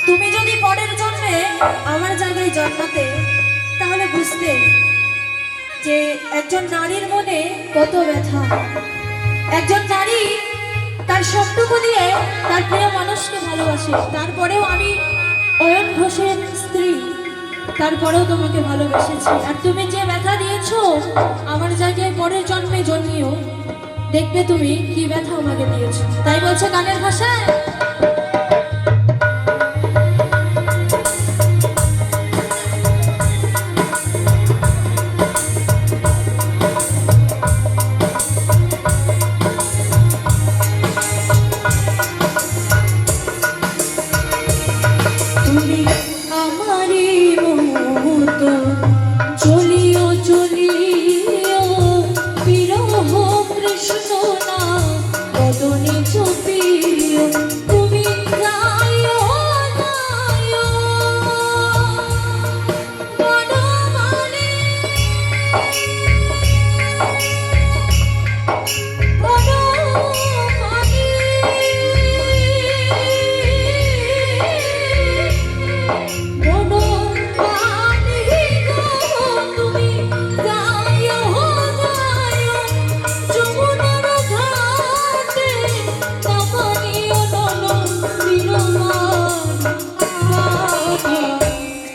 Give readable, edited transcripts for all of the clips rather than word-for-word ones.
তুমি যদি পরের জন্মে আমার জায়গায় জন্মাতে তাহলে বুঝতে যে একজন নারীর মনে কত ব্যথা। একজন নারী তার সবটুকু দিয়ে তার প্রিয় মানুষকে ভালোবাসে। তারপরেও আমি অয়ন ঘোষের স্ত্রী, তারপরেও তোমাকে ভালোবেসেছি। আর তুমি যে ব্যথা দিয়েছো আমার জায়গায় পরের জন্মে জন্মিও, দেখবে তুমি কি ব্যথা আমাকে দিয়েছো। তাই বলছে গানের ভাষায়, তুমি আমারই মতো চলিও চলিও বিরহ কৃষ্ণ না বদনে চপিও। তুমি গায়ো গায়ো বনমালী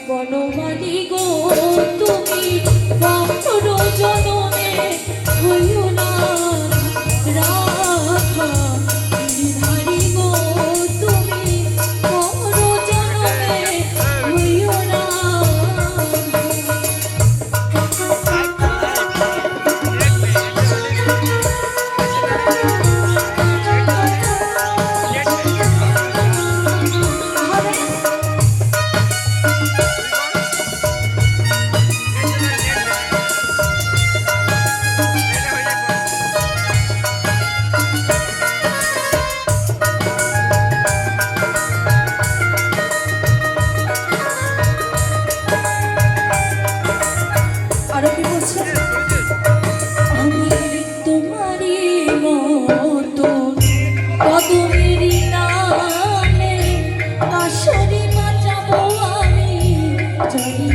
বনমালী গো তুমি বড় জনমে হইও না রাখা ধারি গো তুমি বড় জনমে হইও না। আরো কি বলছে, আমি তোমারই মতো কদমেরই নামে আসরি বাঁচাবো আমি জানি